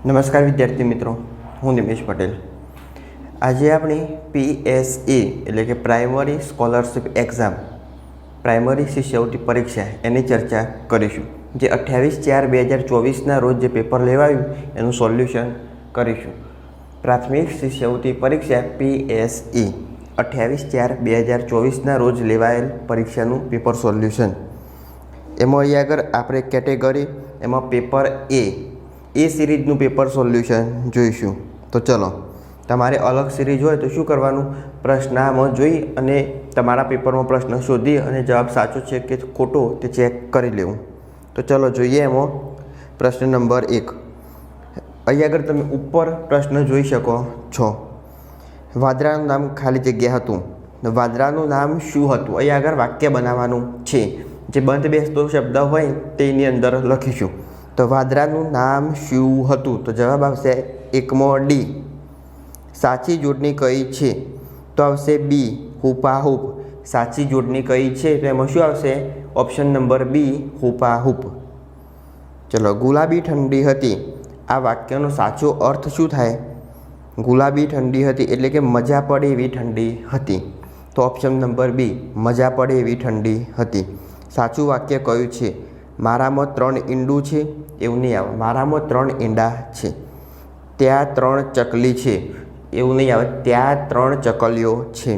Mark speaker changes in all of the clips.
Speaker 1: નમસ્કાર વિદ્યાર્થી મિત્રો, હું નિમેશ પટેલ। આજે આપણે PSE એટલે કે પ્રાઇમરી સ્કોલરશિપ એક્ઝામ, પ્રાઇમરી શિષ્યવૃત્તિ પરીક્ષા એની ચર્ચા કરીશું। જે 28/4/2024ના રોજ જે પેપર લેવાયું એનું સોલ્યુશન કરીશું। પ્રાથમિક શિષ્યવૃત્તિ પરીક્ષા PSE 28/4/2024ના રોજ લેવાયેલ પરીક્ષાનું પેપર સોલ્યુશન। એમાં અહીં આગળ આપણે કેટેગરી એમાં પેપર એ સિરીઝનું પેપર સોલ્યુશન જોઈશું। તો ચલો, તમારે અલગ સિરીઝ હોય તો શું કરવાનું, પ્રશ્ન આમાં જોઈ અને તમારા પેપરમાં પ્રશ્ન શોધી અને જવાબ સાચો છે કે ખોટો તે ચેક કરી લેવું। તો ચલો જોઈએ એમાં પ્રશ્ન નંબર 1। અહીં આગળ તમે ઉપર પ્રશ્ન જોઈ શકો છો। વાદરાનું નામ ખાલી જગ્યા હતું, વાદરાનું નામ શું હતું? અહીં આગળ વાક્ય બનાવવાનું છે, જે બંધ બેસતો શબ્દ હોય તેની અંદર લખીશું। તો વાદરાનું નામ શું હતું? તો જવાબ આવશે એકમાં ડી। સાચી જોડણી કઈ છે? તો આવશે બી, હુપાહુપ। સાચી જોડણી કઈ છે? તો એમાં શું આવશે? ઓપ્શન નંબર બી, હુપાહુપ। ચલો, ગુલાબી ઠંડી હતી, આ વાક્યનો સાચો અર્થ શું થાય? ગુલાબી ઠંડી હતી એટલે કે મજા પડે એવી ઠંડી હતી। તો ઓપ્શન નંબર બી, મજા પડે એવી ઠંડી હતી। સાચું વાક્ય કયું છે? મારામાં 3 ઈંડું છે, એવું નહીં આવે, મારામાં 3 ઈંડા છે। ત્યાં 3 ચકલી છે, એવું નહીં આવે, ત્યાં 3 ચકલીઓ છે।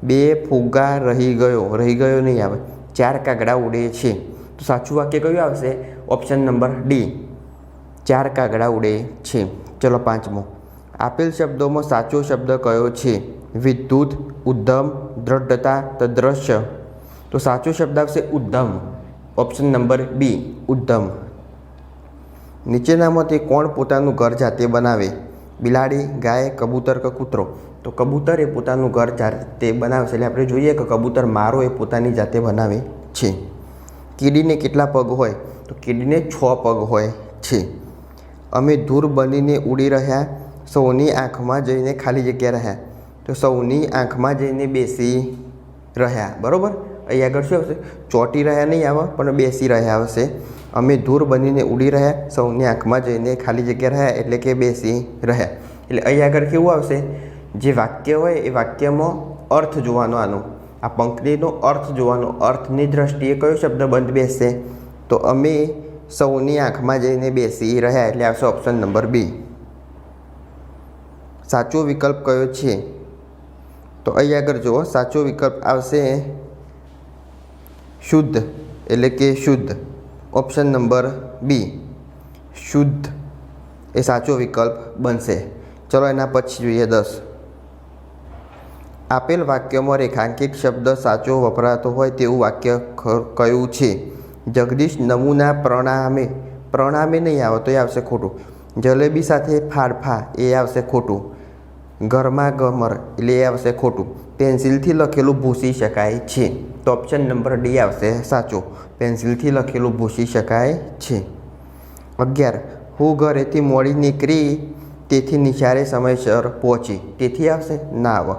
Speaker 1: 2 ફુગ્ગા રહી ગયો નહીં આવે, 4 કાગડા ઉડે છે। તો સાચું વાક્ય કયું આવશે? ઓપ્શન નંબર ડી, 4 કાગડા ઉડે છે। ચલો, 5મો। આપેલ શબ્દોમાં સાચો શબ્દ કયો છે? વિદ્યુત, ઉદ્યમ, દ્રઢતા, તદ્રશ્ય। તો સાચો શબ્દ આવશે ઉદ્યમ, ઓપ્શન નંબર બી, ઉદ્યમ। નીચેનામાંથી કોણ પોતાનું ઘર જાતે બનાવે? બિલાડી, ગાય, કબૂતર કે કૂતરો? તો કબૂતર એ પોતાનું ઘર જાતે બનાવશે, એટલે આપણે જોઈએ કે કબૂતર મારો એ પોતાની જાતે બનાવે છે। કીડીને કેટલા પગ હોય? તો કીડીને 6 પગ હોય છે। અમે ધૂળ બનીને ઉડી રહ્યા, સૌની આંખમાં જઈને ખાલી જગ્યા રહ્યા। તો સૌની આંખમાં જઈને બેસી રહ્યા, બરાબર। અહીં આગળ શું આવશે? ચોંટી રહ્યા નહીં આવે, પણ બેસી રહ્યા આવશે। અમે ધૂળ બનીને ઉડી રહ્યા, સૌની આંખમાં જઈને ખાલી જગ્યા રહ્યા, એટલે કે બેસી રહ્યા। એટલે અહીં આગળ કેવું આવશે? જે વાક્ય હોય એ વાક્યમાં અર્થ જોવાનો, આનો આ પંક્તિનો અર્થ જોવાનો, અર્થની દ્રષ્ટિએ કયો શબ્દ બંધ બેસશે? તો અમે સૌની આંખમાં જઈને બેસી રહ્યા, એટલે આવશે ઓપ્શન નંબર બી। સાચો વિકલ્પ કયો છે? તો અહીં આગળ જુઓ, સાચો વિકલ્પ આવશે શુદ્ધ, એટલે કે શુદ્ધ, ઓપ્શન નંબર બી, શુદ્ધ એ સાચો વિકલ્પ બનશે। ચલો, એના પછી જોઈએ 10। આપેલ વાક્યમાં રેખાંકિત શબ્દ સાચો વપરાતો હોય તેવું વાક્ય કયું છે? જગદીશ નમૂના પ્રણામે નહીં આવે, તો એ આવશે ખોટું। જલેબી સાથે ફાડફા, એ આવશે ખોટું। ઘરમાં ગમર, એટલે એ આવશે ખોટું। પેન્સિલથી લખેલું ભૂંસી શકાય છે, તો ઓપ્શન નંબર ડી આવશે સાચો, પેન્સિલથી લખેલું ભૂંસી શકાય છે। 11, હું ઘરેથી મોડી નીકળી તેથી નિશાળે સમયસર પહોંચી, તેથી આવશે ના આવે।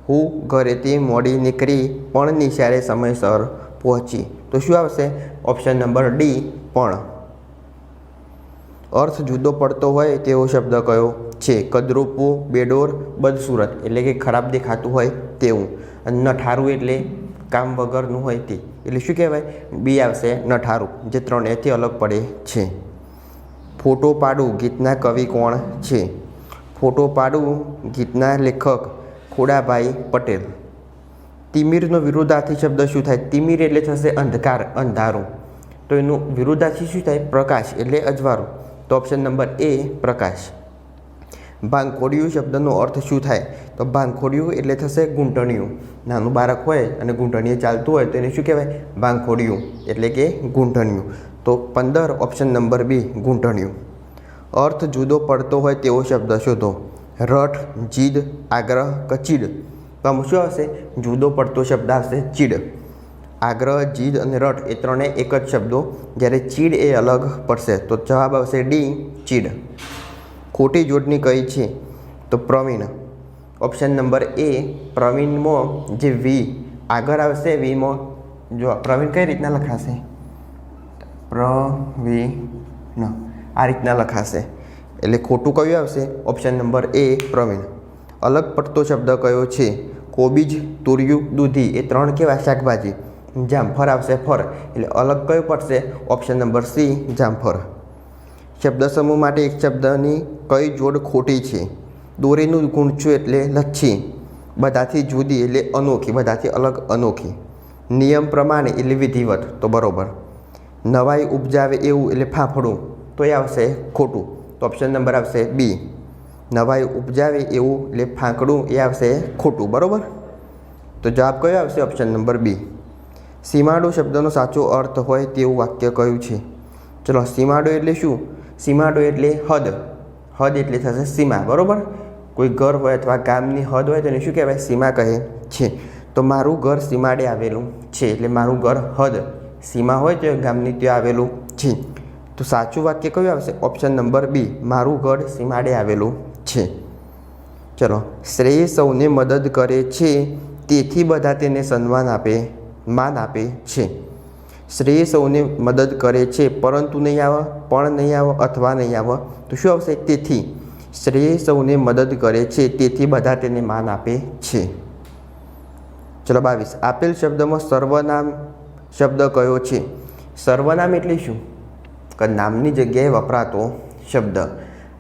Speaker 1: હું ઘરેથી મોડી નીકળી પણ નિશાળે સમયસર પહોંચી, તો શું આવશે? ઓપ્શન નંબર ડી, પણ। અર્થ જુદો પડતો હોય તેવો શબ્દ કયો છે? કદરૂપું, બેડોર, બદસુરત, એટલે કે ખરાબ દેખાતું હોય તેવું। અને નઠારું એટલે કામ વગરનું હોય તે, એટલે શું કહેવાય? બી આવશે નઠારું, જે ત્રણેયથી અલગ પડે છે। ફોટો પાડું ગીતના કવિ કોણ છે? ફોટો પાડું ગીતના લેખક ખોડાભાઈ પટેલ। તિમિરનો વિરુદ્ધાર્થી શબ્દ શું થાય? તિમિર એટલે થશે અંધકાર, અંધારું, તો એનું વિરુદ્ધાર્થી શું થાય? પ્રકાશ, એટલે અજવાળું, તો ઓપ્શન નંબર એ, પ્રકાશ। ભાંખોડિયું શબ્દનો અર્થ શું થાય? તો ભાંખોડિયું એટલે થશે ગૂંટણિયું, નાનું બાળક હોય અને ગૂંટણીએ ચાલતું હોય તો એને શું કહેવાય? ભાંખોડિયું, એટલે કે ગૂંટણિયું, તો 15, ઓપ્શન નંબર બી, ગૂંટણિયું। અર્થ જુદો પડતો હોય તેવો શબ્દ શોધો। રટ, જીદ, આગ્રહ કે ચીડ? તો આમાં શું આવશે? જુદો પડતો શબ્દ આવશે ચીડ। આગ્રહ, જીદ અને રટ એ ત્રણેય એક જ શબ્દો, જ્યારે ચીડ એ અલગ પડશે, તો જવાબ આવશે ડી, ચીડ। ખોટી જોડણી કઈ છે? તો પ્રવીણ, ઓપ્શન નંબર એ, પ્રવીણમાં જે વી આગળ આવશે, વીમાં જો પ્રવીણ કઈ રીતના લખાશે? પ્રવીણ આ રીતના લખાશે, એટલે ખોટું કયું આવશે? ઓપ્શન નંબર એ પ્રવીણ. અલગ પડતો શબ્દ કયો છે? કોબીજ, તુરિયું, દૂધી એ 3 કેવા? શાકભાજી. જામફળ આવશે ફળ, એટલે અલગ કયું પડશે? ઓપ્શન નંબર સી જામફળ. શબ્દ સમૂહ માટે એક શબ્દની કઈ જોડ ખોટી છે? દોરીનું ગૂંચું એટલે લચ્છી, બધાથી જુદી એટલે અનોખી, બધાથી અલગ અનોખી, નિયમ પ્રમાણે એટલે વિધિવત તો બરાબર, નવાઈ ઉપજાવે એવું એટલે ફાફડું તો એ આવશે ખોટું, તો ઓપ્શન નંબર આવશે બી. નવાઈ ઉપજાવે એવું એટલે ફાંકડું એ આવશે ખોટું બરાબર. તો જવાબ કયો આવશે? ઓપ્શન નંબર બી. સીમાડો શબ્દનો સાચો અર્થ હોય તેવું વાક્ય કયું છે? ચલો, સીમાડો એટલે શું? સીમાડો એટલે હદ. હદ એટલે થશે સીમા બરાબર. કોઈ ઘર હોય અથવા ગામની હદ હોય તો એને શું કહેવાય? સીમા કહે છે. તો મારું ઘર સીમાડે આવેલું છે એટલે મારું ઘર હદ સીમા હોય તો ગામની ત્યાં આવેલું છે. તો સાચું વાક્ય કયું આવશે? Option number B. મારું ઘર સીમાડે આવેલું છે. ચલો, શ્રેય સૌને મદદ કરે છે તેથી બધા તેને સન્માન આપે, માન આપે છે. શ્રેય સૌને મદદ કરે છે પરંતુ નહીં આવે, પણ નહીં આવે, અથવા નહીં આવે તો શું આવશે? તેથી. શ્રેય સૌને મદદ કરે છે તેથી બધા તેને માન આપે છે. ચલો 22. આપેલ શબ્દમાં સર્વનામ શબ્દ કયો છે? સર્વનામ એટલે શું? કે નામની જગ્યાએ વપરાતો શબ્દ.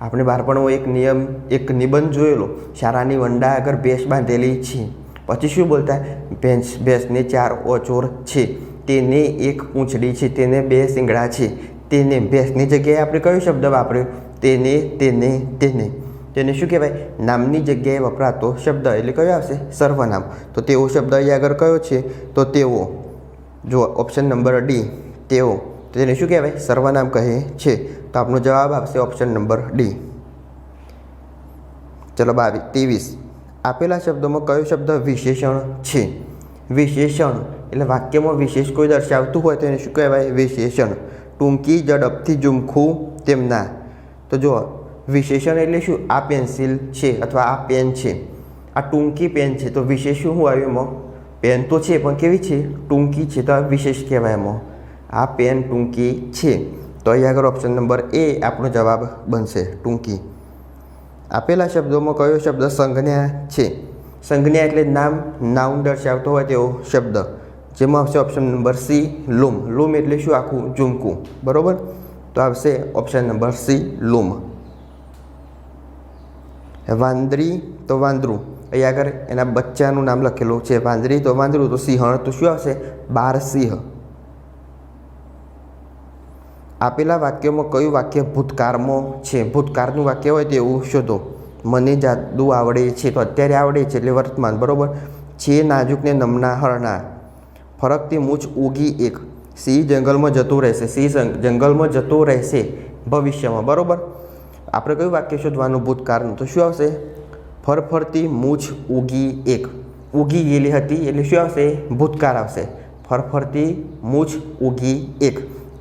Speaker 1: આપણે બાળપણમાં એક નિબંધ જોયેલો. શાળાની વંડા આગળ ભેંસ બાંધેલી છે. પછી શું બોલતા? ભેંસને 4 ઓચોર છે, તેને 1 પૂંછડી છે, તેને 2 શિંગડા છે. તેને ભેંસની જગ્યાએ આપણે કયો શબ્દ વાપર્યો? તેને, તેને, તેને. તેને શું કહેવાય? નામની જગ્યાએ વપરાતો શબ્દ એટલે કયો આવશે? સર્વનામ. તો તેવો શબ્દ અહીં આગળ કયો છે? તો તેવો. જો ઓપ્શન નંબર ડી તેવો. તો તેને શું કહેવાય? સર્વનામ કહે છે. તો આપણો જવાબ આવશે ઓપ્શન નંબર ડી. ચલો 23. આપેલા શબ્દોમાં કયો શબ્દ વિશેષણ છે? વિશેષણ એટલે વાક્યમાં વિશેષ કોઈ દર્શાવતું હોય તો એને શું કહેવાય? વિશેષણ. ટૂંકી, ઝડપથી, ઝુમખું, તેમના. તો જો વિશેષણ એટલે શું? આ પેન્સિલ છે અથવા આ પેન છે, આ ટૂંકી પેન છે તો વિશેષ શું આવ્યું એમાં? પેન તો છે પણ કેવી છે? ટૂંકી છે તો આ વિશેષ કહેવાય એમાં. આ પેન ટૂંકી છે તો અહીં આગળ ઓપ્શન નંબર એ આપણો જવાબ બનશે, ટૂંકી. આપેલા શબ્દોમાં કયો શબ્દ સંજ્ઞા છે? સંજ્ઞા એટલે નામ, નાઉન દર્શાવતો હોય તેવો શબ્દ. જેમાં આવશે ઓપ્શન નંબર સી લૂમ. લૂમ એટલે શું? આખું ઝુમકું બરાબર. તો આવશે ઓપ્શન નંબર સી લૂમ. વાંદરી તો વાંદરું, અહીં આગળ એના બચ્ચાનું નામ લખેલું છે. વાંદરી તો વાંદરું, તો સિંહણ તો શું આવશે? બારસિંહ. આપેલા વાક્યમાં કયું વાક્ય ભૂતકાળમાં છે? ભૂતકાળનું વાક્ય હોય તેવું શોધો. મને જાદુ આવડે છે તો અત્યારે આવડે છે એટલે વર્તમાન બરાબર. છે નાજુકને નમના હરણા, ફરકતી મૂછ ઉગી એક, સિંહ જંગલમાં જતું રહેશે. સિંહ જંગલમાં જતો રહેશે ભવિષ્યમાં બરાબર. આપણે કયું વાક્ય શોધવાનું ભૂતકાળનું? તો શું આવશે? ફરફરતી મૂછ ઉગી એક. ઉગી ગયેલી હતી એટલે શું આવશે? ભૂતકાળ આવશે. ફરફરતી મૂછ ઉગી એક.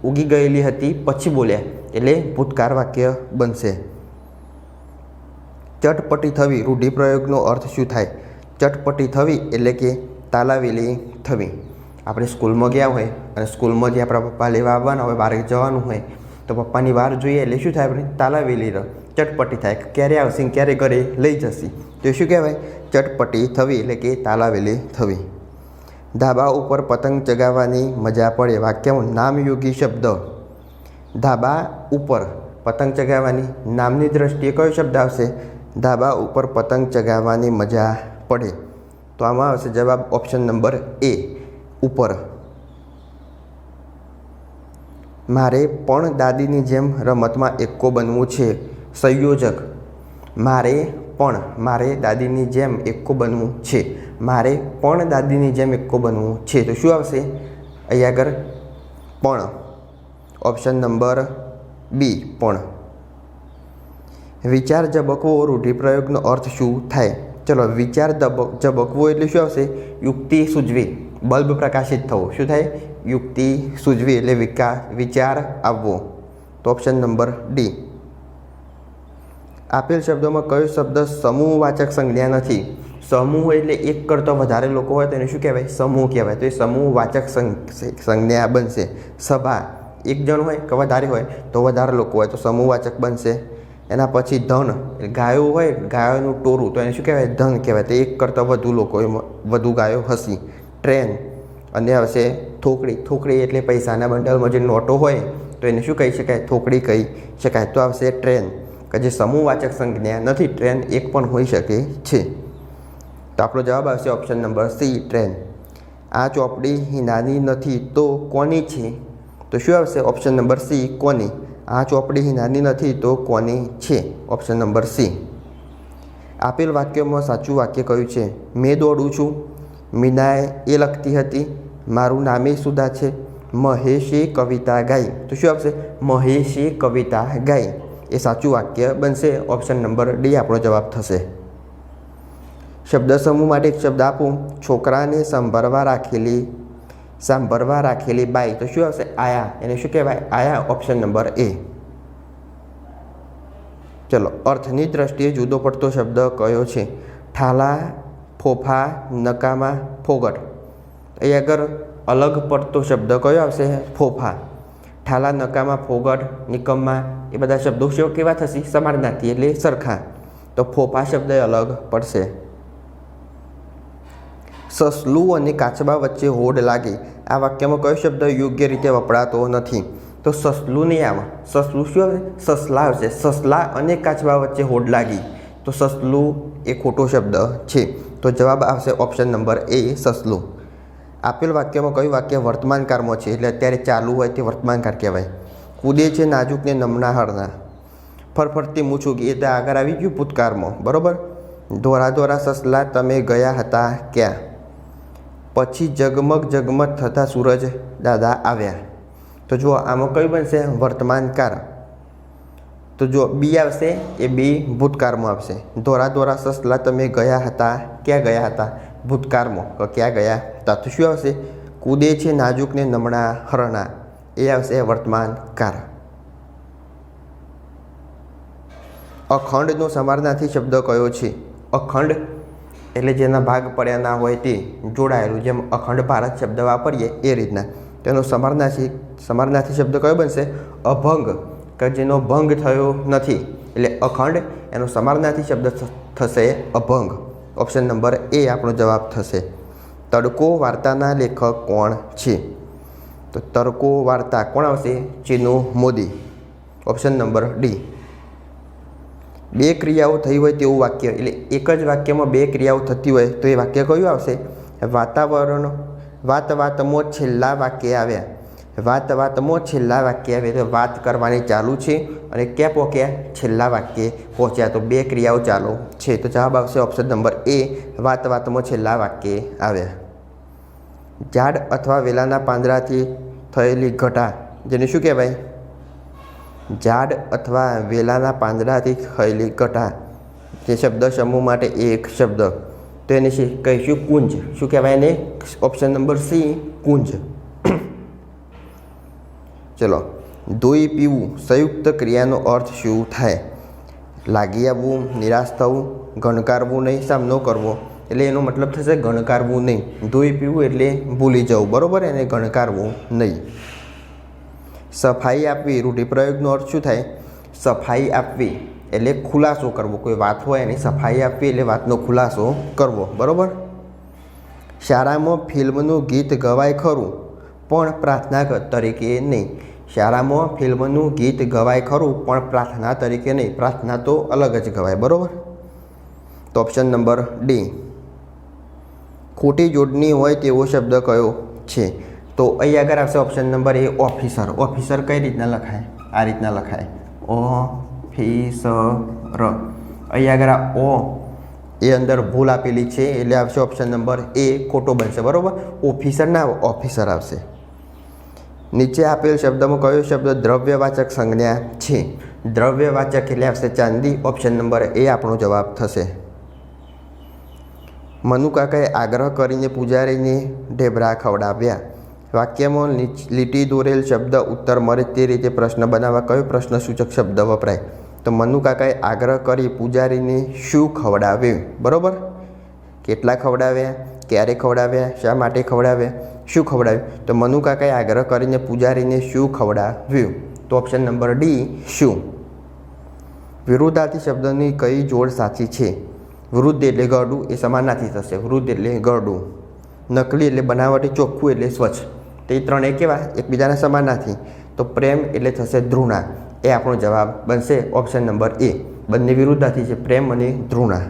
Speaker 1: ઉગી ગયેલી હતી પછી બોલ્યા એટલે ભૂતકાળ વાક્ય બનશે. ચટપટી થવી રૂઢિપ્રયોગનો અર્થ શું થાય? ચટપટી થવી એટલે કે તાલાવેલી થવી. આપણે સ્કૂલમાં ગયા હોય અને સ્કૂલમાંથી આપણા પપ્પા લેવા આવવાના હોય, બહાર જવાનું હોય તો પપ્પાની વાર જોઈએ એટલે શું થાય? આપણે તાલાવેલી ચટપટી થાય. ક્યારે આવશે, ક્યારે ઘરે લઈ જશે તો શું કહેવાય? ચટપટી થવી એટલે કે તાલાવેલી થવી. ધાબા ઉપર પતંગ ચગાવવાની મજા પડે. વાક્યમાં નામયોગી શબ્દ. ધાબા ઉપર પતંગ ચગાવવાની નામની દ્રષ્ટિએ કયો શબ્દ આવશે? ધાબા ઉપર પતંગ ચગાવવાની મજા પડે. તો આમાં આવશે જવાબ ઓપ્શન નંબર એ ઉપર. મારે પણ દાદીની જેમ રમતમાં એક્કો બનવું છે. સંયોજક. મારે દાદીની જેમ એક્કો બનવું છે. મારે પણ દાદીની જેમ એક્કો બનવું છે તો શું આવશે અહીં આગળ? પણ. ઓપ્શન નંબર બી પણ. વિચાર ઝબકવો રૂઢિપ્રયોગનો અર્થ શું થાય? ચલો, વિચાર ઝબકવો એટલે શું આવશે? યુક્તિ સૂઝવી, બલ્બ પ્રકાશિત થવો. શું થાય? યુક્તિ સૂઝવી એટલે વિચાર આવવો. તો ઓપ્શન નંબર ડી. આપેલ શબ્દોમાં કયો શબ્દ સમૂહવાચક સંજ્ઞા નથી? સમૂહ એટલે એક કરતાં વધારે લોકો હોય તો એને શું કહેવાય? સમૂહ કહેવાય. તો એ સમૂહવાચક સંજ્ઞા બનશે. સભા, એક જણ હોય કે વધારે હોય તો વધારે લોકો હોય તો સમૂહવાચક બનશે. એના પછી ધન, ગાયો હોય, ગાયોનું ટોરું, તો એને શું કહેવાય? ધન કહેવાય. તો એક કરતાં વધુ લોકો, વધુ ગાયો હશે. ટ્રેન, અને આવશે થોકડી. થોકડી એટલે પૈસાના બંડલમાં જે નોટો હોય તો એને શું કહી શકાય? થોકડી કહી શકાય. તો આવશે ટ્રેન, કે જે સમૂહવાચક સંજ્ઞા નથી. ટ્રેન એક પણ હોઈ શકે છે. તો આપણો જવાબ આવશે ઓપ્શન નંબર સી, ટ્રેન. આ ચોપડી નાની નથી તો કોની છે? તો શું આવશે? ઓપ્શન નંબર સી, કોની. આ ચોપડી નાની નથી તો કોની છે? Option number C. આપેલ વાક્યમાં સાચું વાક્ય કયું છે? મેં દોડું છું, મીનાએ એ લખતી હતી, મારું નામે સુધા છે, મહેશે કવિતા ગાઈ. તો શું આવશે? મહેશે કવિતા ગાઈ એ સાચું વાક્ય બનશે. ઓપ્શન નંબર ડી આપણો જવાબ થશે. શબ્દ સમૂહ માટે એક શબ્દ આપું. છોકરાને સાંભળવા રાખેલી બાઈ. તો શું આવશે? આયા. એને શું કહેવાય? આયા. ઓપ્શન નંબર એ. ચલો, અર્થની દ્રષ્ટિએ જુદો પડતો શબ્દ કયો છે? ઠાલા, ફોફા, નકામા, ફોગટ. અહીં આગળ અલગ પડતો શબ્દ કયો આવશે? ફોફા. ઠાલા, નકામા, ફોગટ, નિકમ્મા એ બધા શબ્દો કેવા થશે? સમાનાર્થી એટલે સરખા. તો ફોફા શબ્દ અલગ પડશે. સસલું અને કાચબા વચ્ચે હોડ લાગી. આ વાક્યમાં કયો શબ્દ યોગ્ય રીતે વપરાતો નથી? તો સસલું નહીં આવે. સસલું શું આવે? સસલા આવશે. સસલા અને કાચબા વચ્ચે હોડ લાગી. તો સસલું એ ખોટો શબ્દ છે. તો જવાબ આવશે ઓપ્શન નંબર એ, સસલું. આપેલ વાક્યમાં કયું વાક્ય વર્તમાનકાળમાં છે? એટલે અત્યારે ચાલુ હોય તે વર્તમાનકાળ કહેવાય. કૂદે છે નાજુકને નમણા હરના. ફરફરતી મૂછું એ તો આગળ આવી ગયું ભૂતકાળમાં, બરાબર. ધોરા ધોરા સસલા તમે ગયા હતા ક્યાં? પછી ઝગમગ ઝગમગ થતા સૂરજ દાદા આવ્યા. તો જુઓ આમાં કયું બનશે? વર્તમાનકાળ. તો જો બી આવશે એ બી ભૂતકાળમાં આવશે. ધોરા ધોરા સસલા તમે ગયા હતા ક્યાં? ગયા હતા ભૂતકાળમાં. ક્યાં ગયા હતા? તો શું આવશે? કૂદે છે નાજુકને નમણા હરણા. એ આવશે વર્તમાનકાળ. અખંડનો સમાનાર્થી શબ્દ કયો છે? અખંડ એટલે જેના ભાગ પડ્યા ના હોય તે જોડાયેલું. જેમ અખંડ ભારત શબ્દ વાપરીએ એ રીતના તેનો સમાનાર્થી શબ્દ કયો બનશે? અભંગ, કે જેનો ભંગ થયો નથી. એટલે અખંડ એનો સમાનાર્થી શબ્દ થશે અભંગ. ઓપ્શન નંબર એ આપણો જવાબ થશે. તડકો વાર્તાના લેખક કોણ છે? તો તડકો વાર્તા કોણ આવશે? Chinu Modi. Option number D. બે ક્રિયાઓ થઈ હોય તેવું વાક્ય, એટલે એક જ વાક્યમાં બે ક્રિયાઓ થતી હોય તો એ વાક્ય કયું આવશે? વાતાવરણ. વાતમાં છેલ્લા વાક્ય આવ્યા. વાતમાં છેલ્લા વાક્ય આવે તો વાત કરવાની ચાલુ છે અને ક્યાં પહોંચ્યા? છેલ્લા વાક્યે પહોંચ્યા. તો બે ક્રિયાઓ ચાલુ છે. તો જવાબ આવશે ઓપ્શન નંબર એ, વાતમાં છેલ્લા વાક્યે આવ્યા. ઝાડ અથવા વેલાના પાંદડાથી થયેલી ઘટા, જેને શું કહેવાય? ઝાડ અથવા વેલાના પાંદડાથી થયેલી ઘટા. જે શબ્દ સમૂહ માટે એક શબ્દ, તો એને કહીશું કુંજ. શું કહેવાય એને? ઓપ્શન નંબર સી, કુંજ. ચલો, ધોઈ પીવું સંયુક્ત ક્રિયાનો અર્થ શું થાય? લાગી આવવું, નિરાશ થવું, ગણકારવું નહીં, સામનો કરવો. એટલે એનો મતલબ થશે ગણકારવું નહીં. ધોઈ પીવું એટલે ભૂલી જવું, બરાબર. એને ગણકારવું નહીં. સફાઈ આપવી રૂઢિપ્રયોગનો અર્થ શું થાય? સફાઈ આપવી એટલે ખુલાસો કરવો. કોઈ વાત હોય એની સફાઈ આપવી એટલે વાતનો ખુલાસો કરવો, બરાબર. શાળામાં ફિલ્મનું ગીત ગવાય ખરું, પણ પ્રાર્થના તરીકે નહીં. શાળામાં ફિલ્મનું ગીત ગવાય ખરું પણ પ્રાર્થના તરીકે નહીં. પ્રાર્થના તો અલગ જ ગવાય, બરાબર. તો ઓપ્શન નંબર ડી. ખોટી જોડણી હોય તેવો શબ્દ કયો છે? તો અહીં આગળ આવશે ઓપ્શન નંબર એ, ઓફિસર. ઓફિસર કઈ રીતના લખાય? આ રીતના લખાય, ઓફિસર. અહીં આગળ આ ઓ એ અંદર ભૂલ આપેલી છે એટલે આવશે ઓપ્શન નંબર એ, ખોટો બનશે, બરાબર. ઓફિસર ના આવે, ઓફિસર આવશે. નીચે આપેલ શબ્દમાં કયો શબ્દ દ્રવ્યવાચક સંજ્ઞા છે? દ્રવ્યવાચક એટલે આવશે ચાંદી. ઓપ્શન નંબર એ આપણો જવાબ થશે. મનુકાકાએ આગ્રહ કરીને પૂજારીને ઢેબરા ખવડાવ્યા. વાક્યમાં લીટી દોરેલ શબ્દ ઉત્તર મળે તે રીતે પ્રશ્ન બનાવવા કયો પ્રશ્ન સૂચક શબ્દ વપરાય? તો મનુકાકાએ આગ્રહ કરી પૂજારીને શું ખવડાવ્યું, બરાબર. કેટલા ખવડાવ્યા, ક્યારે ખવડાવ્યા, શા માટે ખવડાવ્યા, શું ખવડાવ્યું? તો મનુકાકાએ આગ્રહ કરીને પૂજારીને શું ખવડાવ્યું? તો ઓપ્શન નંબર ડી, શું. વિરુદ્ધાર્થી શબ્દની કઈ જોડ સાચી છે? વૃદ્ધ એટલે ગરડું એ સમાનાર્થી થશે. વૃદ્ધ એટલે ગરડું, નકલી એટલે બનાવટી, ચોખ્ખું એટલે સ્વચ્છ. તો એ ત્રણેય કેવા? એકબીજાના સમાનાર્થી. તો પ્રેમ એટલે થશે ધૃણા. એ આપણો જવાબ બનશે ઓપ્શન નંબર એ. બંને વિરુદ્ધાર્થી છે, પ્રેમ અને ધૃણા.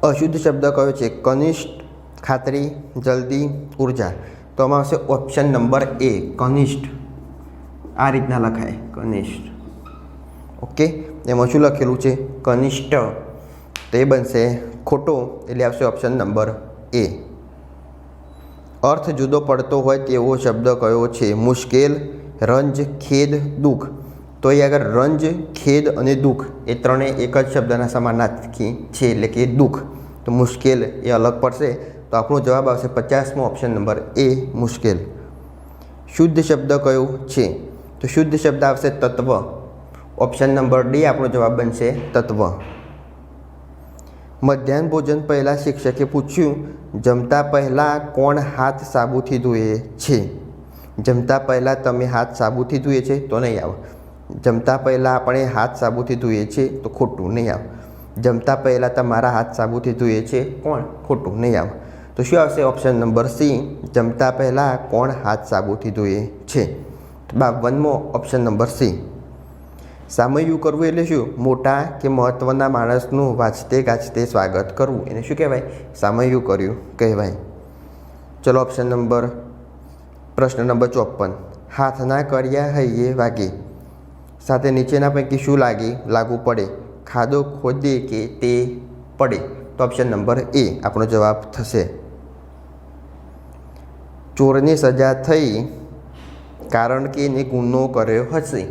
Speaker 1: અશુદ્ધ શબ્દ કયો છે? કનિષ્ઠ, ખાતરી, જલ્દી, ઉર્જા. તો આમાં આવશે ઓપ્શન નંબર એ, કનિષ્ઠ. આ રીતના લખાય, કનિષ્ઠ. ઓકે, એમાં શું લખેલું છે? કનિષ્ઠ. તો એ બનશે ખોટો, એટલે આવશે ઓપ્શન નંબર એ. અર્થ જુદો પડતો હોય તેવો શબ્દ કયો છે? મુશ્કેલ, રંજ, ખેદ, દુઃખ. તો એ આગળ રંજ, ખેદ અને દુઃખ એ ત્રણેય એક જ શબ્દના સમાનાર્થી છે, એટલે કે દુઃખ. તો મુશ્કેલ એ અલગ પડશે. તો આપણો જવાબ આવશે 50મો ઓપ્શન નંબર એ, મુશ્કેલ. શુદ્ધ શબ્દ કયો છે? તો શુદ્ધ શબ્દ આવશે તત્વ. ઓપ્શન નંબર ડી આપણો જવાબ બનશે તત્વ. મધ્યાહન ભોજન પહેલાં શિક્ષકે પૂછ્યું, જમતા પહેલાં કોણ હાથ સાબુથી ધોએ છે? જમતા પહેલાં તમે હાથ સાબુથી ધોઈએ છે? તો નહીં આવે. જમતા પહેલાં આપણે હાથ સાબુથી ધોઈએ છીએ, તો ખોટું, નહીં આવે. જમતા પહેલાં તમારા હાથ સાબુથી ધોઈએ છે, કોણ? ખોટું, નહીં આવે. તો શું આવશે? ઓપ્શન નંબર સી, જમતા પહેલાં કોણ હાથ સાબુથી ધોએ છે. 52મો ઓપ્શન નંબર સી. સામૈયું કરવું એટલે શું? મોટા કે મહત્ત્વના માણસનું વાંચતે ગાજતે સ્વાગત કરવું, એને શું કહેવાય? સામૈયું કર્યું કહેવાય. ચલો પ્રશ્ન નંબર 54. હાથના કર્યા હૈયે વાગે સાથે નીચેના પૈકી શું લાગુ પડે? ખાધો ખોદે કે તે પડે? તો ઓપ્શન નંબર એ આપણો જવાબ થશે. ચોરને સજા થઈ કારણ કે એને ગુનો કર્યો હશે,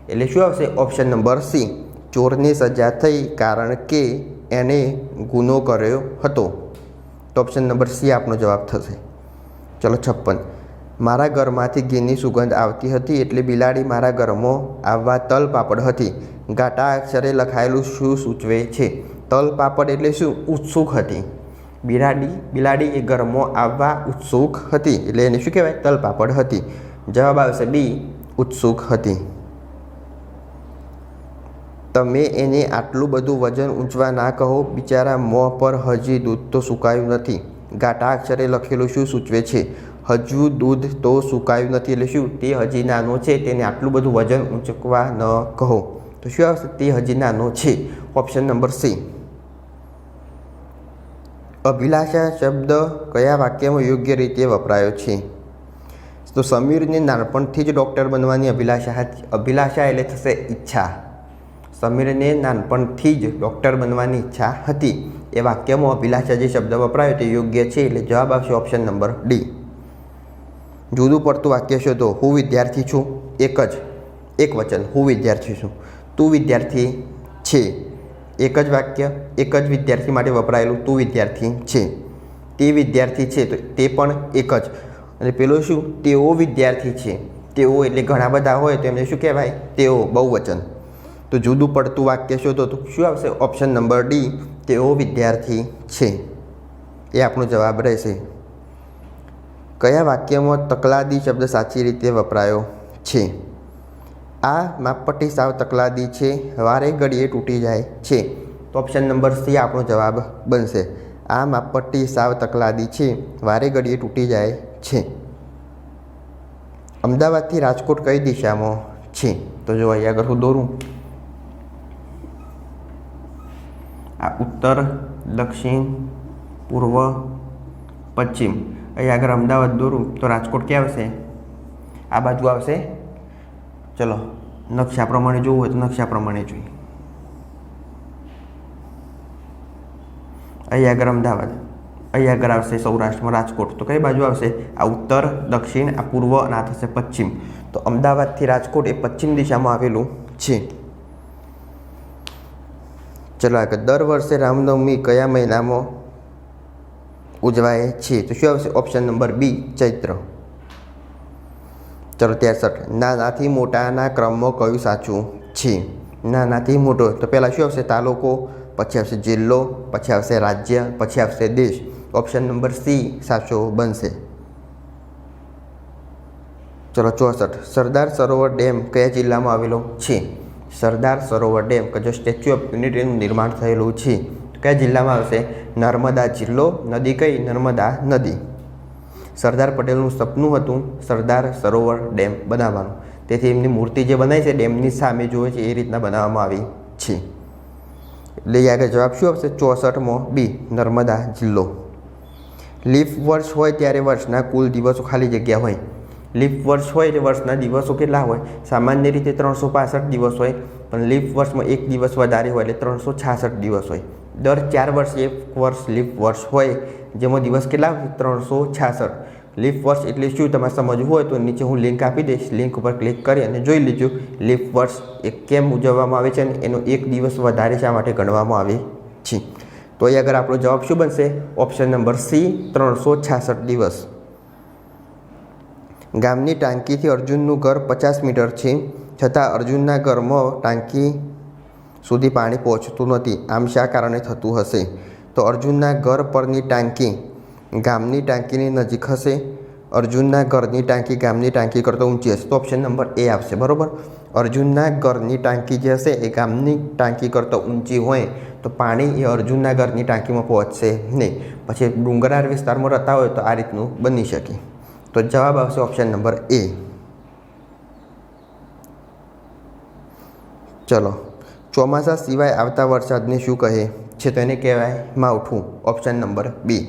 Speaker 1: એટલે શું આવશે? ઓપ્શન નંબર સી, ચોરને સજા થઈ કારણ કે એને ગુનો કર્યો હતો. તો ઓપ્શન નંબર સી આપણો જવાબ થશે. ચલો 56. મારા ઘરમાંથી ઘીની સુગંધ આવતી હતી એટલે બિલાડી મારા ઘરમાં આવવા તલ પાપડ હતી. ઘાટા અક્ષરે લખાયેલું શું સૂચવે છે? તલ પાપડ એટલે શું? ઉત્સુક હતી. બિલાડી એ ઘરમાં આવવા ઉત્સુક હતી, એટલે એને શું કહેવાય? તલ પાપડ હતી. જવાબ આવશે બી, ઉત્સુક હતી. તમે એને આટલું બધું વજન ઊંચવા ના કહો, બિચારા મોં પર હજી દૂધ તો સુકાયું નથી. ઘાટા અક્ષરે લખેલું શું સૂચવે છે? હજુ દૂધ તો સુકાયું નથી, એટલે શું? તે હજી નાનો છે, તેને આટલું બધું વજન ઊંચકવા ન કહો. તો શું આવશે? તે હજી નાનો છે. Option number C. અભિલાષા શબ્દ કયા વાક્યમાં યોગ્ય રીતે વપરાયો છે? તો સમીરને નાનપણથી જ ડૉક્ટર બનવાની અભિલાષા હતી. અભિલાષા એટલે થશે ઈચ્છા. સમીરને નાનપણથી જ ડૉક્ટર બનવાની ઈચ્છા હતી. એ વાક્યમાં અભિલાષા જે શબ્દ વપરાયો તે યોગ્ય છે, એટલે જવાબ આવશે ઓપ્શન નંબર ડી. જુદું પડતું વાક્ય શોધો. હું વિદ્યાર્થી છું, એક વચન. હું વિદ્યાર્થી છું. તું વિદ્યાર્થી છે, એક જ વાક્ય, એક જ વિદ્યાર્થી માટે વપરાયેલું. તું વિદ્યાર્થી છે. તે વિદ્યાર્થી છે, તો તે પણ એક જ. અને પેલો શું? તેઓ વિદ્યાર્થી છે. તેઓ એટલે ઘણા બધા હોય તો એમને શું કહેવાય? તેઓ, બહુવચન. તો જુદું પડતું વાક્ય શોધો, તો શું આવશે? ઓપ્શન નંબર ડી, તેઓ વિદ્યાર્થી છે. એ આપણો જવાબ રહેશે. કયા વાક્યમાં તકલાદી શબ્દ સાચી રીતે વપરાયો છે? આ માપપટ્ટી સાવ તકલાદી છે, વારે ઘડીએ તૂટી જાય છે. તો ઓપ્શન નંબર સી આપણો જવાબ બનશે. આ માપપટ્ટી સાવ તકલાદી છે, વારે ઘડીએ તૂટી જાય છે. અમદાવાદથી રાજકોટ કઈ દિશામાં છે? તો જો અહીંયા આગળ હું દોરું, આ ઉત્તર, દક્ષિણ, પૂર્વ, પશ્ચિમ. અહીંયા આગળ અમદાવાદ દોરું તો રાજકોટ ક્યાં આવશે? આ બાજુ આવશે. ચલો નકશા પ્રમાણે જોવું હોય તો નકશા પ્રમાણે જોઈએ. અહીંયા આગળ અમદાવાદ, અહીંયા આગળ આવશે સૌરાષ્ટ્રમાં રાજકોટ. તો કઈ બાજુ આવશે? આ ઉત્તર, દક્ષિણ, આ પૂર્વ અને આ થશે પશ્ચિમ. તો અમદાવાદથી રાજકોટ એ પશ્ચિમ દિશામાં આવેલું છે. ચલો આગળ. દર વર્ષે રામનવમી કયા મહિનામાં ઉજવાય છે? તો શું આવશે? ઓપ્શન નંબર બી, ચૈત્ર. ચલો 63. નાનાથી મોટાના ક્રમમાં કયું સાચું છે? નાનાથી મોટો, તો પહેલાં શું આવશે? તાલુકો, પછી આવશે જિલ્લો, પછી આવશે રાજ્ય, પછી આવશે દેશ. ઓપ્શન નંબર સી સાચો બનશે. ચલો 64. સરદાર સરોવર ડેમ કયા જિલ્લામાં આવેલો છે? સરદાર સરોવર ડેમ કે જો સ્ટેચ્યુ ઓફ યુનિટીનું નિર્માણ થયેલું છે કયા જિલ્લામાં આવશે? નર્મદા જિલ્લો. નદી કઈ? નર્મદા નદી. સરદાર પટેલનું સપનું હતું સરદાર સરોવર ડેમ બનાવવાનું, તેથી એમની મૂર્તિ જે બનાવી છે ડેમની સામે જોવે છે એ રીતના બનાવવામાં આવી છે. એટલે આગળ જવાબ શું આવશે? 64મો બી, નર્મદા જિલ્લો. લીફ વર્ષ હોય ત્યારે વર્ષના કુલ દિવસો ખાલી જગ્યા હોય. લીફ વર્ષ હોય એટલે વર્ષના દિવસો કેટલા હોય? સામાન્ય રીતે 365 દિવસ હોય, પણ લીફ વર્ષમાં એક દિવસ વધારે હોય એટલે 366 દિવસ હોય. દર 4 વર્ષે એક વર્ષ લીફ વર્ષ હોય, જેમાં દિવસ કેટલા હોય? 366. લીફ વર્ષ એટલે શું તમારે સમજવું હોય તો નીચે હું લિંક આપી દઈશ, લિંક ઉપર ક્લિક કરી અને જોઈ લેજો લીફ વર્ષ એ કેમ ઉજવવામાં આવે છે અને એનો એક દિવસ વધારે શા માટે ગણવામાં આવે છે. તો અહીં આગળ આપણો જવાબ શું બનશે? ઓપ્શન નંબર સી, 366 દિવસ. ગામની ટાંકીથી અર્જુનનું ઘર 50 મીટર છે, છતાં અર્જુનના ઘરમાં ટાંકી સુધી પાણી પહોંચતું નથી. આમ શા કારણે થતું હશે? તો અર્જુનના ઘર પરની ટાંકી ગામની ટાંકીની નજીક હશે, અર્જુનના ઘરની ટાંકી ગામની ટાંકી કરતાં ઊંચી હશે. તો ઓપ્શન નંબર એ આવશે. બરાબર. અર્જુનના ઘરની ટાંકી જે હશે એ ગામની ટાંકી કરતાં ઊંચી હોય તો પાણી એ અર્જુનના ઘરની ટાંકીમાં પહોંચશે નહીં. પછી ડુંગરાળ વિસ્તારમાં રહેતા હોય તો આ રીતનું બની શકે. તો જવાબ આવશે ઓપ્શન નંબર એ. ચલો, ચોમાસા સિવાય આવતા વરસાદને શું કહે છે? તો એને કહેવાય માવઠું. Option number B.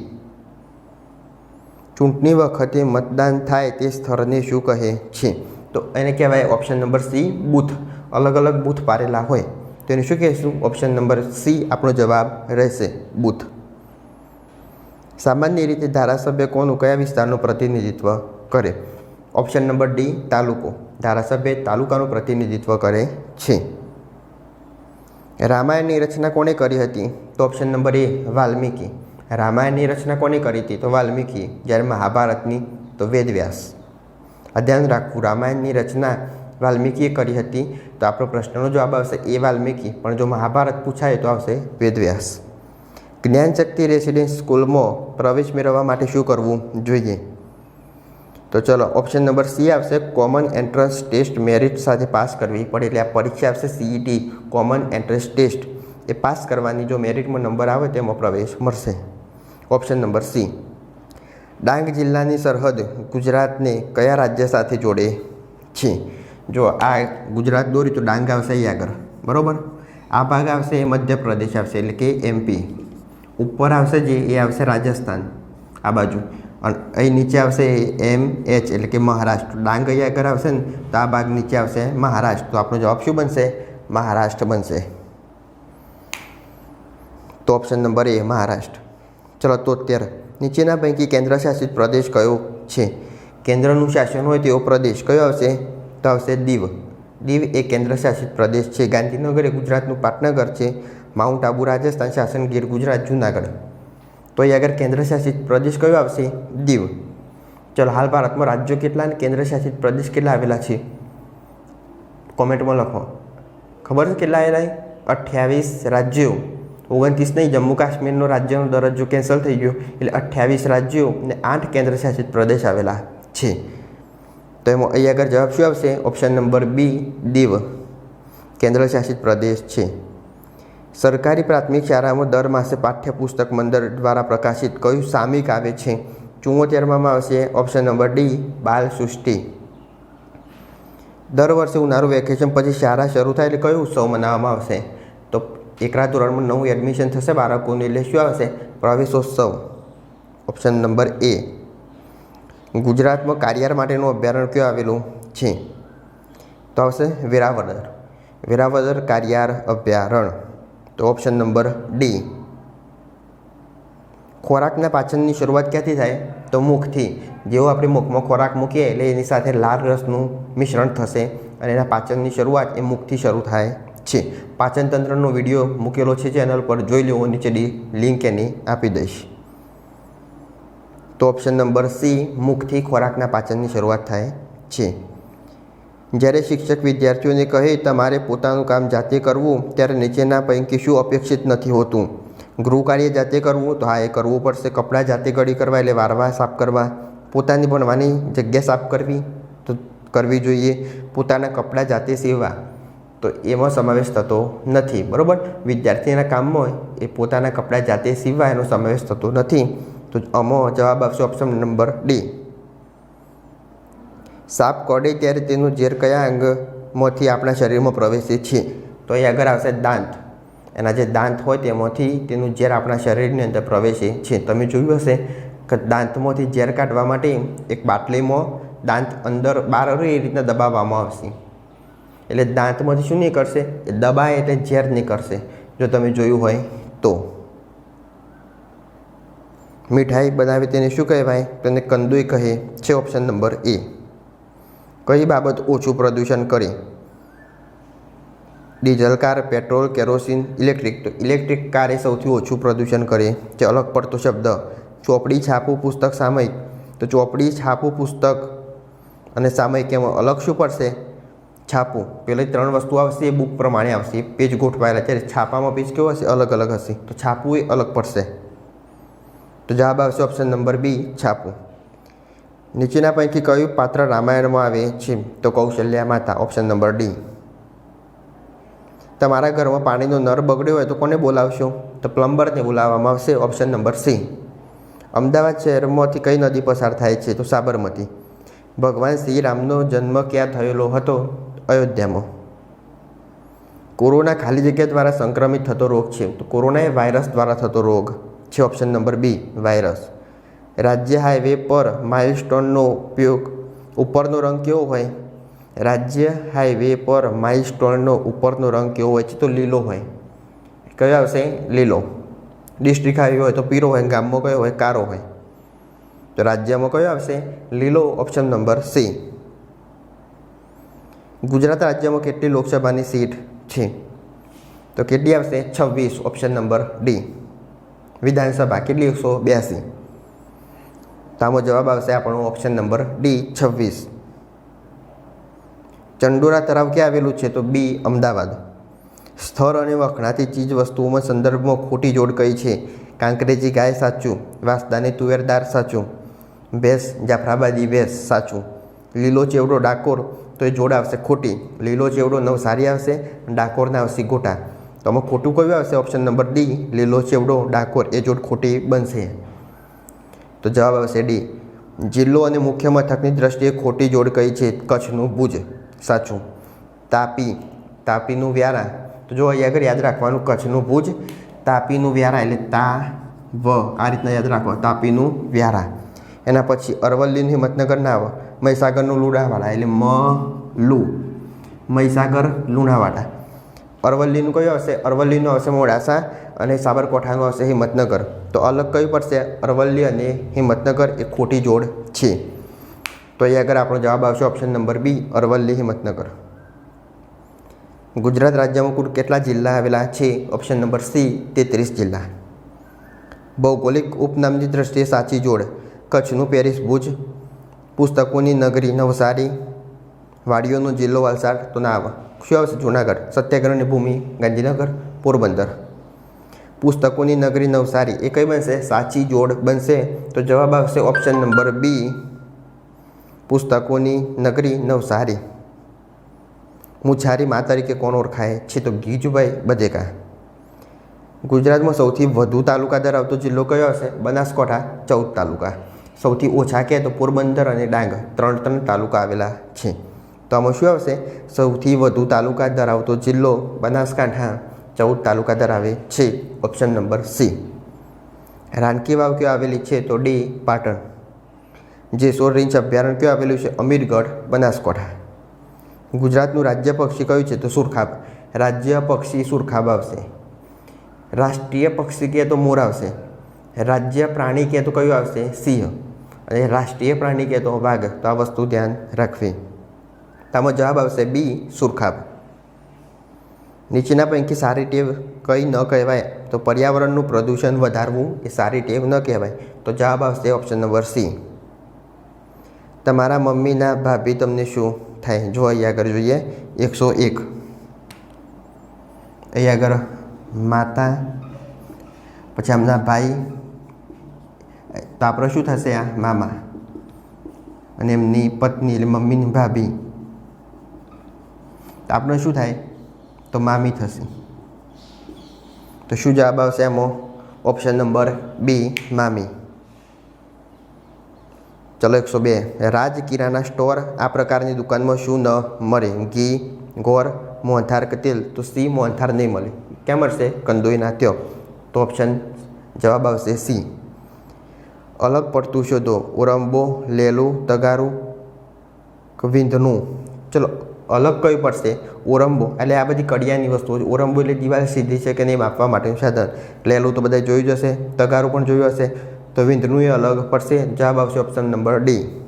Speaker 1: ચૂંટણી વખતે મતદાન થાય તે સ્થળને શું કહે છે? તો એને કહેવાય ઓપ્શન નંબર સી, બૂથ. અલગ અલગ બૂથ પારેલા હોય તો એને શું કહેશું? ઓપ્શન નંબર સી આપણો જવાબ રહેશે, બૂથ. સામાન્ય રીતે ધારાસભ્ય કોનું કયા વિસ્તારનું પ્રતિનિધિત્વ કરે? ઓપ્શન નંબર ડી, તાલુકો. ધારાસભ્ય તાલુકાનું પ્રતિનિધિત્વ કરે છે. રામાયણની રચના કોણે કરી હતી? તો ઓપ્શન નંબર એ, વાલ્મીકી. રામાયણની રચના કોણે કરી હતી? તો વાલ્મીકી. જ્યારે મહાભારતની તો વેદવ્યાસ. આ ધ્યાન રાખવું, રામાયણની રચના વાલ્મીકીએ કરી હતી તો આપણો પ્રશ્નનો જવાબ આવશે એ વાલ્મીકી, પણ જો મહાભારત પૂછાય તો આવશે વેદવ્યાસ. જ્ઞાનશક્તિ રેસિડેન્સ સ્કૂલમાં પ્રવેશ મેળવવા માટે શું કરવું જોઈએ? તો ચલો, ઓપ્શન નંબર સી આવશે, કોમન એન્ટ્રન્સ ટેસ્ટ મેરિટ સાથે પાસ કરવી પડે. એટલે આ પરીક્ષા આવશે CET, કોમન એન્ટ્રન્સ ટેસ્ટ. એ પાસ કરવાની, જો મેરિટમાં નંબર આવે તેમાં પ્રવેશ મળશે. Option number C. ડાંગ જિલ્લાની સરહદ ગુજરાતને કયા રાજ્ય સાથે જોડે છે? જો આ ગુજરાત દોરી તો ડાંગ આવશે અહીં આગળ. બરાબર. આ ભાગ આવશે એ મધ્યપ્રદેશ આવશે, એટલે કે MP. ઉપર આવશે જે એ આવશે રાજસ્થાન આ બાજુ, અને અહીં નીચે આવશે MH એટલે કે મહારાષ્ટ્ર. ડાંગ અહીં આગળ આવશે ને તો આ ભાગ નીચે આવશે મહારાષ્ટ્ર. તો આપણો જવાબ શું બનશે? મહારાષ્ટ્ર બનશે. તો ઓપ્શન નંબર એ, મહારાષ્ટ્ર. ચલો, 73. નીચેના પૈકી કેન્દ્ર શાસિત પ્રદેશ કયો છે? કેન્દ્રનું શાસન હોય તેવો પ્રદેશ કયો આવશે? તો આવશે દીવ. દીવ એ કેન્દ્ર શાસિત પ્રદેશ છે. ગાંધીનગર એ ગુજરાતનું પાટનગર છે. માઉન્ટ આબુ રાજસ્થાન, શાસન ગીર ગુજરાત, જૂનાગઢ. તો અહીં આગળ કેન્દ્ર શાસિત પ્રદેશ કયો આવશે? દીવ. ચલો, હાલ ભારતમાં રાજ્યો કેટલા અને કેન્દ્ર શાસિત પ્રદેશ કેટલા આવેલા છે? કોમેન્ટમાં લખો. ખબર છે કેટલા આવેલા? 28 રાજ્યો. 29 નહીં, જમ્મુ કાશ્મીરનો રાજ્યનો દરજ્જો કેન્સલ થઈ ગયો એટલે 28 રાજ્યો અને 8 કેન્દ્ર શાસિત પ્રદેશ આવેલા છે. તો એમાં અહીં આગળ જવાબ શું આવશે? ઓપ્શન નંબર બી, દીવ કેન્દ્ર શાસિત પ્રદેશ છે. સરકારી પ્રાથમિક શાળામાં દર માસે પાઠ્યપુસ્તક મંડળ દ્વારા પ્રકાશિત કયું સામયિક આવે છે? 74માં આવશે ઓપ્શન નંબર ડી, બાલ સૃષ્ટિ. દર વર્ષે ઉનાળુ વેકેશન પછી શાળા શરૂ થાય એટલે કયો ઉત્સવ મનાવવામાં આવશે? તો એકરા ધોરણમાં નવું એડમિશન થશે બાળકોને એટલે શું આવશે? પ્રવેશોત્સવ. ઓપ્શન નંબર એ. ગુજરાતમાં કાળિયાર માટેનું અભયારણ્ય કયું આવેલું છે? તો આવશે વેરાવદર. વેરાવદર કાળિયાર અભયારણ્ય. તો ઓપ્શન નંબર ડી. ખોરાકના પાચનની શરૂઆત ક્યાંથી થાય? તો મુખથી. જેવો આપણે મુખમાં ખોરાક મૂકીએ એટલે એની સાથે લાળ રસનું મિશ્રણ થશે અને એના પાચનની શરૂઆત એ મુખથી શરૂ થાય છે. પાચનતંત્રનો વિડીયો મૂકેલો છે ચેનલ પર, જોઈ લેવો. નીચે લિંક એની આપી દઈશ. તો ઓપ્શન નંબર સી, મુખથી ખોરાકના પાચનની શરૂઆત થાય છે. જ્યારે શિક્ષક વિદ્યાર્થીઓને કહે તમારે પોતાનું કામ જાતે કરવું ત્યારે નીચેના પૈકી શું અપેક્ષિત નથી હોતું? ગૃહ કાર્ય જાતે કરવું, તો હા એ કરવું પડશે. કપડાં જાતે ઘડી કરવા એટલે વારવા સાફ કરવા. પોતાની ભણવાની જગ્યા સાફ કરવી તો કરવી જોઈએ. પોતાના કપડાં જાતે સીવવા તો એમાં સમાવેશ થતો નથી, બરાબર. વિદ્યાર્થીના કામમાં હોય એ પોતાના કપડાં જાતે સીવવા એનો સમાવેશ થતો નથી. તો આમાં જવાબ આવશે ઓપ્શન નંબર ડી. સાપ કરડે ત્યારે તેનું ઝેર કયા અંગમાંથી આપણા શરીરમાં પ્રવેશે છે? તો એ આગળ આવશે દાંત. એના જે દાંત હોય તેમાંથી તેનું ઝેર આપણા શરીરની અંદર પ્રવેશે છે. તમે જોયું હશે કે દાંતમાંથી ઝેર કાઢવા માટે એક બાટલીમાં દાંત અંદર બહાર એ રીતના દબાવવામાં આવશે, એટલે દાંતમાંથી શું નીકળશે? એ દબાય એટલે ઝેર નીકળશે, જો તમે જોયું હોય તો. મીઠાઈ બનાવે તેને શું કહેવાય? તેને કંદોઈ કહે છે. ઓપ્શન નંબર એ. કઈ બાબત ઓછું પ્રદૂષણ કરે? Diesel car, petrol, kerosene, electric. તો ઇલેક્ટ્રિક કાર એ સૌથી ઓછું પ્રદૂષણ કરે છે. અલગ પડતો શબ્દ ચોપડી, છાપું, પુસ્તક, સામયિક. તો ચોપડી, છાપું, પુસ્તક અને સામયિક એમાં અલગ શું પડશે? છાપું. પેલી 3 વસ્તુ આવશે એ બુક પ્રમાણે આવશે, પેજ ગોઠવાયેલા. ત્યારે છાપામાં પેજ કેવો હશે? અલગ અલગ હશે. તો છાપું એ અલગ પડશે. તો જવાબ આવશે ઓપ્શન નંબર બી, છાપું. નીચેના પૈકી કયું પાત્ર રામાયણમાં આવે છે? તો કૌશલ્યા માતા. Option number D. તમારા ઘરમાં પાણીનો નળ બગડ્યો હોય તો કોને બોલાવશો? તો પ્લમ્બરને બોલાવવામાં આવશે. Option number C. અમદાવાદ શહેરમાંથી કઈ નદી પસાર થાય છે? તો સાબરમતી. ભગવાન શ્રી રામનો જન્મ ક્યાં થયેલો હતો? અયોધ્યામાં. કોરોના ખાલી જગ્યા દ્વારા સંક્રમિત થતો રોગ છે. તો કોરોના એ વાયરસ દ્વારા થતો રોગ છે. Option number B, virus. રાજ્ય હાઈવે પર માઇલસ્ટોનનો ઉપયોગ ઉપરનો રંગ કેવો હોય? રાજ્ય હાઈવે પર માઇલસ્ટોનનો ઉપરનો રંગ કેવો હોય છે? તો લીલો હોય. કયો આવશે? લીલો. ડિસ્ટ્રિક્ટ હાઈવે હોય તો પીળો હોય, ગામમાં કયો હોય? કાળો હોય. તો રાજ્યમાં કયો આવશે? લીલો. Option number C. ગુજરાત રાજ્યમાં કેટલી લોકસભાની સીટ છે? તો કેટલી આવશે? 26. Option number D. વિધાનસભા કેટલી? 182. તો આમાં જવાબ આવશે આપણો ઓપ્શન નંબર ડી, 26. ચંડોળા તળાવ ક્યાં આવેલું છે? તો બી, અમદાવાદ. સ્થળ અને વખણાતી ચીજ વસ્તુઓમાં સંદર્ભમાં ખોટી જોડ કઈ છે? કાંકરેજી ગાય સાચું, વાંસદાની તુવેર દાળ સાચું, ભેંસ જાફરાબાદી ભેંસ સાચું, લીલો ચેવડો ડાકોર. તો એ જોડ આવશે ખોટી. લીલો ચેવડો નવસારી આવશે, ડાકોરના આવશે ગોટા. તો આમાં ખોટું કયું આવશે? ઓપ્શન નંબર ડી, લીલો ચેવડો ડાકોર. એ જોડ ખોટી બનશે. તો જવાબ આવશે ડી. જિલ્લો અને મુખ્ય મથકની દ્રષ્ટિએ ખોટી જોડ કઈ છે? કચ્છનું ભુજ સાચું. તાપી, તાપીનું વ્યારા. તો જો અહીં આગળ યાદ રાખવાનું, કચ્છનું ભુજ, તાપીનું વ્યારા એટલે આ રીતના યાદ રાખવા, તાપીનું વ્યારા. એના પછી અરવલ્લીનું હિંમતનગર ના આવે. મહીસાગરનું લુણાવાડા એટલે લુ, મહીસાગર લુણાવાડા. અરવલ્લીનું કયું આવશે? અરવલ્લીનું આવશે મોડાસા અને સાબરકાંઠાનું આવશે હિંમતનગર. તો અલગ કયું પડશે? અરવલ્લી અને હિંમતનગર એ ખોટી જોડ છે. તો અહીં આગળ આપણો જવાબ આવશે option number B, Aravalli Himmatnagar. Gujarat રાજ્યમાં કુલ કેટલા જિલ્લા આવેલા છે? ઓપ્શન નંબર સી, 33 જિલ્લા. ભૌગોલિક ઉપનામની દ્રષ્ટિએ સાચી જોડ. કચ્છનું પેરિસ ભુજ, પુસ્તકોની નગરી નવસારી, વાડીઓનો જિલ્લો વલસાડ. તો ના આવે. શું આવશે? જુનાગઢ. સત્યાગ્રહની ભૂમિ ગાંધીનગર, પોરબંદર. પુસ્તકોની નગરી નવસારી એ કઈ બનશે? સાચી જોડ બનશે. તો જવાબ આવશે ઓપ્શન નંબર બી, પુસ્તકોની નગરી નવસારી. મુછારી મા તરીકે કોણ ઓળખાય છે? તો ગીજુભાઈ બધેકા. ગુજરાતમાં સૌથી વધુ તાલુકા ધરાવતો જિલ્લો કયો હશે? બનાસકાંઠા, 14 તાલુકા. સૌથી ઓછા કહે તો પોરબંદર અને ડાંગ, 3 તાલુકા આવેલા છે. તો આમાં શું આવશે? સૌથી વધુ તાલુકા ધરાવતો જિલ્લો બનાસકાંઠા, 14 તાલુકા ધરાવે છે. Option number C. Rani ki Vav ક્યાં આવેલી છે? તો ડી, પાટણ. જેસોર રીંછ અભયારણ્ય ક્યાં આવેલું છે? અમીરગઢ, બનાસકાંઠા. ગુજરાતનું રાજ્ય પક્ષી કયું છે? તો સુરખાબ. રાજ્ય પક્ષી સુરખાબ આવશે. રાષ્ટ્રીય પક્ષી કહે તો મોર આવશે. રાજ્ય પ્રાણી કહે તો કયું આવશે? સિંહ. અને રાષ્ટ્રીય પ્રાણી કહે તો વાઘ. તો આ વસ્તુ ધ્યાન રાખવી. આમાં જવાબ આવશે બી, સુરખાબ. નીચેના પૈકી સારી ટેવ કઈ ન કહેવાય? તો પર્યાવરણનું પ્રદૂષણ વધારવું એ સારી ટેવ ન કહેવાય. તો જવાબ આવશે ઓપ્શન નંબર સી. તમારા મમ્મીના ભાભી તમને શું થાય? જો અહીં આગળ જોઈએ 101. અહીં આગળ માતા, પછી આમના ભાઈ, તો આપણે શું થશે? આ મામા. અને એમની પત્ની એટલે મમ્મીની ભાભી. તો આપણે શું થાય? તો મામી થશે. તો શું જવાબ આવશે એમાં? ઓપ્શન નંબર બી, મામી. ચલો 102. રાજ કિરાના સ્ટોર આ પ્રકારની દુકાનમાં શું ન મળે? ઘી, ગોળ, મોહનથાળ કે તેલ? તો સી, મોહનથાળ નહીં મળે. ક્યાં મળશે? કંદોઈના ત્યો. તો ઓપ્શન જવાબ આવશે સી. અલગ પડતું શોધો. ઓરંબો, લેલું, તગારું કે વિંધનું? ચલો અલગ કયું પડશે? ઓરંબો એટલે આ બધી કડિયાની વસ્તુઓ. ઓરંબો એટલે દિવાલ સીધી છે કે નહીં માપવા માટેનું સાધન. લેલું તો બધા જોયું જ હશે, તગારું પણ જોયું હશે. તો વિંધનું એ અલગ પડશે. જવાબ આવશે ઓપ્શન નંબર ડી.